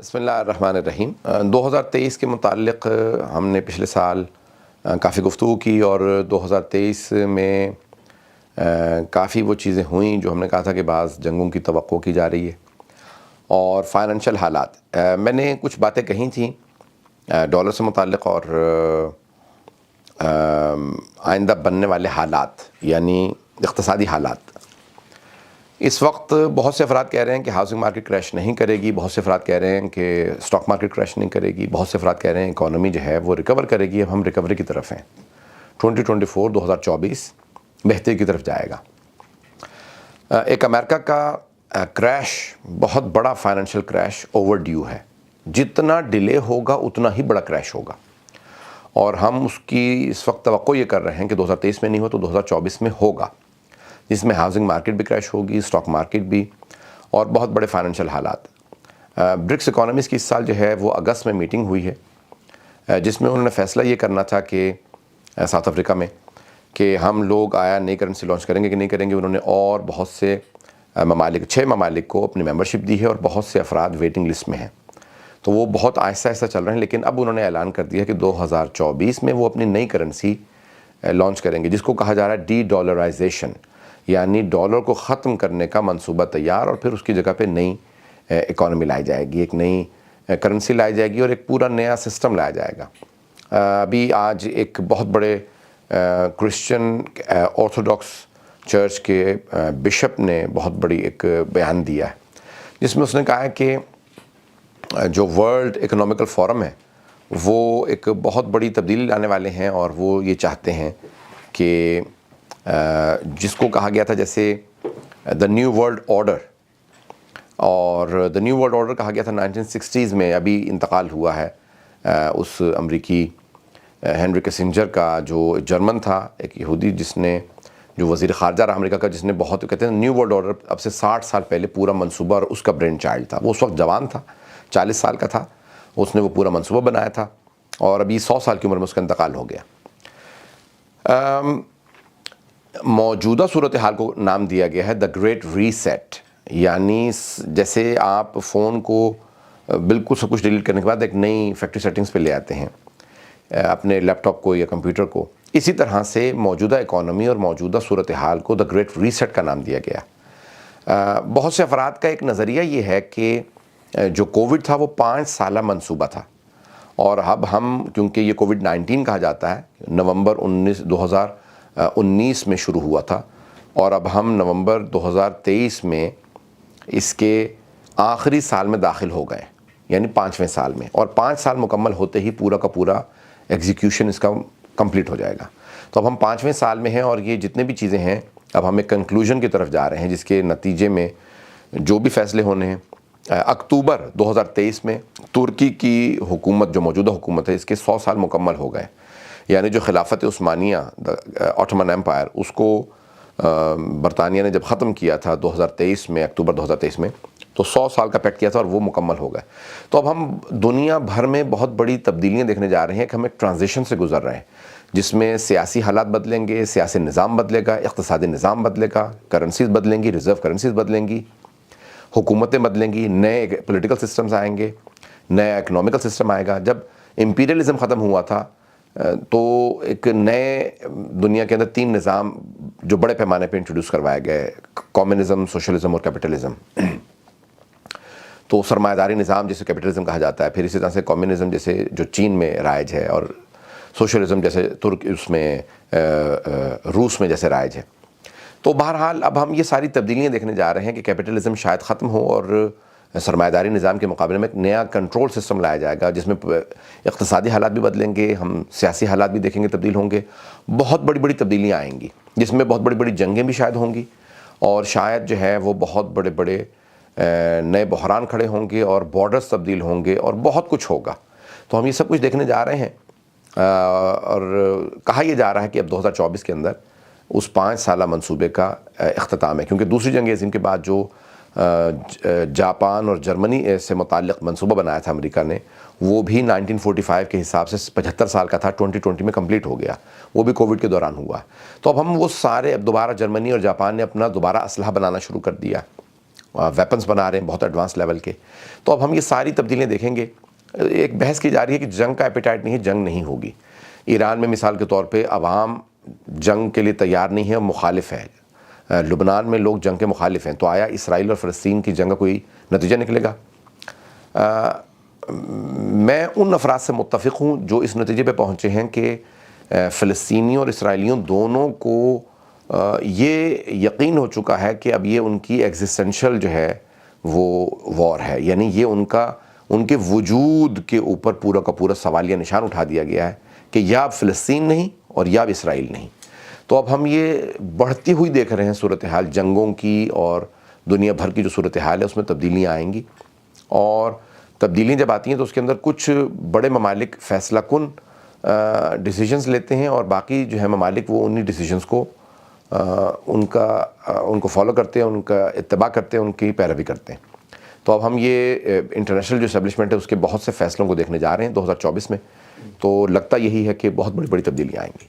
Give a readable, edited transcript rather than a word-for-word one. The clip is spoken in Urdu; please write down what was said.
بسم اللہ الرحمن الرحیم۔ 2023 کے متعلق ہم نے پچھلے سال کافی گفتگو کی اور 2023 میں کافی وہ چیزیں ہوئیں جو ہم نے کہا تھا کہ بعض جنگوں کی توقع کی جا رہی ہے اور فائنینشیل حالات۔ میں نے کچھ باتیں کہی تھیں ڈالر سے متعلق اور آئندہ بننے والے حالات یعنی اقتصادی حالات۔ اس وقت بہت سے افراد کہہ رہے ہیں کہ ہاؤسنگ مارکیٹ کریش نہیں کرے گی، بہت سے افراد کہہ رہے ہیں کہ اسٹاک مارکیٹ کریش نہیں کرے گی، بہت سے افراد کہہ رہے ہیں اکانومی جو ہے وہ ریکور کرے گی۔ اب ہم ریکوری کی طرف ہیں، 2024 بہتری کی طرف جائے گا۔ ایک امریکہ کا کریش بہت بڑا فائنینشیل کریش اوور ڈیو ہے، جتنا ڈیلے ہوگا اتنا ہی بڑا کریش ہوگا، اور ہم اس کی اس وقت توقع یہ کر رہے ہیں کہ 2023 میں نہیں ہو تو 2024 میں ہوگا، جس میں ہاؤسنگ مارکیٹ بھی کریش ہوگی، اسٹاک مارکیٹ بھی، اور بہت بڑے فائنینشیل حالات۔ برکس اکانومیز کی اس سال جو ہے وہ اگست میں میٹنگ ہوئی ہے، جس میں انہوں نے فیصلہ یہ کرنا تھا کہ ساؤتھ افریقہ میں کہ ہم لوگ آیا نئی کرنسی لانچ کریں گے کہ نہیں کریں گے۔ انہوں نے اور بہت سے ممالک 6 ممالک کو اپنی ممبرشپ دی ہے اور بہت سے افراد ویٹنگ لسٹ میں ہیں، تو وہ بہت آہستہ آہستہ چل رہے ہیں، لیکن اب انہوں نے اعلان کر دیا کہ 2024 میں وہ اپنی نئی کرنسی لانچ کریں گے، جس کو کہا جا رہا ہے ڈی ڈالرائزیشن، یعنی ڈالر کو ختم کرنے کا منصوبہ تیار، اور پھر اس کی جگہ پہ نئی اکانومی لائی جائے گی، ایک نئی کرنسی لائی جائے گی اور ایک پورا نیا سسٹم لایا جائے گا۔ ابھی آج ایک بہت بڑے کرسچن آرتھوڈاکس چرچ کے بشپ نے بہت بڑی ایک بیان دیا ہے، جس میں اس نے کہا ہے کہ جو ورلڈ اکنامیکل فورم ہے وہ ایک بہت بڑی تبدیلی لانے والے ہیں، اور وہ یہ چاہتے ہیں کہ جس کو کہا گیا تھا جیسے دا نیو ورلڈ آرڈر، اور دا نیو ورلڈ آرڈر کہا گیا تھا 1960s میں، ابھی انتقال ہوا ہے اس امریکی ہنری کسنجر کا، جو جرمن تھا، ایک یہودی، جس نے جو وزیر خارجہ رہا امریکہ کا، جس نے بہت کہتے ہیں نیو ورلڈ آرڈر اب سے 60 سال پہلے پورا منصوبہ، اور اس کا برین چائلڈ تھا، وہ اس وقت جوان تھا، 40 سال کا تھا، اس نے وہ پورا منصوبہ بنایا تھا، اور ابھی 100 سال کی عمر میں اس کا انتقال ہو گیا۔ موجودہ صورتحال کو نام دیا گیا ہے دا گریٹ ریسیٹ، یعنی جیسے آپ فون کو بالکل سب کچھ ڈیلیٹ کرنے کے بعد ایک نئی فیکٹری سیٹنگز پہ لے آتے ہیں اپنے لیپ ٹاپ کو یا کمپیوٹر کو، اسی طرح سے موجودہ اکانومی اور موجودہ صورتحال کو دا گریٹ ریسیٹ کا نام دیا گیا۔ بہت سے افراد کا ایک نظریہ یہ ہے کہ جو کووڈ تھا وہ 5 سالہ منصوبہ تھا، اور اب ہم کیونکہ یہ کووڈ 19 کہا جاتا ہے، نومبر 2019 میں شروع ہوا تھا، اور اب ہم نومبر 2023 میں اس کے آخری سال میں داخل ہو گئے، یعنی 5ویں سال میں، اور 5 سال مکمل ہوتے ہی پورا کا پورا ایگزیکیوشن اس کا کمپلیٹ ہو جائے گا۔ تو اب ہم 5ویں سال میں ہیں، اور یہ جتنے بھی چیزیں ہیں اب ہم ایک کنکلوژن کی طرف جا رہے ہیں، جس کے نتیجے میں جو بھی فیصلے ہونے ہیں۔ اکتوبر 2023 میں ترکی کی حکومت، جو موجودہ حکومت ہے، اس کے 100 سال مکمل ہو گئے، یعنی جو خلافت عثمانیہ آٹومن ایمپائر، اس کو برطانیہ نے جب ختم کیا تھا 2023 میں، اکتوبر 2023 میں، تو 100 سال کا پیکٹ کیا تھا اور وہ مکمل ہو گئے۔ تو اب ہم دنیا بھر میں بہت بڑی تبدیلیاں دیکھنے جا رہے ہیں کہ ہم ایک ٹرانزیشن سے گزر رہے ہیں، جس میں سیاسی حالات بدلیں گے، سیاسی نظام بدلے گا، اقتصادی نظام بدلے گا، کرنسیز بدلیں گی، ریزرو کرنسیز بدلیں گی، حکومتیں بدلیں گی، نئے پولیٹیکل سسٹمز آئیں گے، نیا اکنامیکل سسٹم آئے گا۔ جب امپیریلزم ختم ہوا تھا تو ایک نئے دنیا کے اندر 3 نظام جو بڑے پیمانے پہ انٹروڈیوس کروائے گئے، کمیونزم، سوشلزم اور کیپٹلزم۔ تو سرمایہ داری نظام جسے کیپٹلزم کہا جاتا ہے، پھر اسی طرح سے کمیونزم جیسے جو چین میں رائج ہے، اور سوشلزم جیسے اس میں روس میں جیسے رائج ہے۔ تو بہرحال اب ہم یہ ساری تبدیلیاں دیکھنے جا رہے ہیں کہ کیپٹلزم شاید ختم ہو، اور سرمایہ داری نظام کے مقابلے میں ایک نیا کنٹرول سسٹم لایا جائے گا، جس میں اقتصادی حالات بھی بدلیں گے، ہم سیاسی حالات بھی دیکھیں گے تبدیل ہوں گے، بہت بڑی بڑی تبدیلیاں آئیں گی، جس میں بہت بڑی بڑی جنگیں بھی شاید ہوں گی، اور شاید جو ہے وہ بہت بڑے بڑے نئے بحران کھڑے ہوں گے، اور بارڈرز تبدیل ہوں گے، اور بہت کچھ ہوگا۔ تو ہم یہ سب کچھ دیکھنے جا رہے ہیں، اور کہا یہ جا رہا ہے کہ اب 2024 کے اندر اس 5 سالہ منصوبے کا اختتام ہے، کیونکہ دوسری جنگ عظیم کے بعد جو جاپان اور جرمنی سے متعلق منصوبہ بنایا تھا امریکہ نے، وہ بھی 1945 کے حساب سے 75 سال کا تھا، 2020 میں کمپلیٹ ہو گیا، وہ بھی کووڈ کے دوران ہوا۔ تو اب ہم وہ سارے، اب دوبارہ جرمنی اور جاپان نے اپنا دوبارہ اسلحہ بنانا شروع کر دیا، ویپنز بنا رہے ہیں بہت ایڈوانس لیول کے. تو اب ہم یہ ساری تبدیلیاں دیکھیں گے. ایک بحث کی جا رہی ہے کہ جنگ کا ایپیٹائٹ نہیں ہے, جنگ نہیں ہوگی. ایران میں مثال کے طور پہ عوام جنگ کے لیے تیار نہیں ہے, مخالف ہے. لبنان میں لوگ جنگ کے مخالف ہیں. تو آیا اسرائیل اور فلسطین کی جنگ کا کوئی نتیجہ نکلے گا؟ میں ان افراد سے متفق ہوں جو اس نتیجے پہ پہنچے ہیں کہ فلسطینیوں اور اسرائیلیوں دونوں کو یہ یقین ہو چکا ہے کہ اب یہ ان کی ایگزسٹینشل جو ہے وہ وار ہے. یعنی یہ ان کے وجود کے اوپر پورا کا پورا سوالیہ نشان اٹھا دیا گیا ہے کہ یا اب فلسطین نہیں اور یا اب اسرائیل نہیں. تو اب ہم یہ بڑھتی ہوئی دیکھ رہے ہیں صورتحال جنگوں کی, اور دنیا بھر کی جو صورتحال ہے اس میں تبدیلیاں آئیں گی. اور تبدیلیاں جب آتی ہیں تو اس کے اندر کچھ بڑے ممالک فیصلہ کن ڈیسیجنز لیتے ہیں, اور باقی جو ہے ممالک وہ انہی ڈیسیجنز کو ان کو فالو کرتے ہیں, ان کا اتباع کرتے ہیں, ان کی پیروی کرتے ہیں. تو اب ہم یہ انٹرنیشنل جو اسٹیبلشمنٹ ہے اس کے بہت سے فیصلوں کو دیکھنے جا رہے ہیں 2024 میں. تو لگتا یہی ہے کہ بہت بڑی بڑی تبدیلیاں آئیں گی.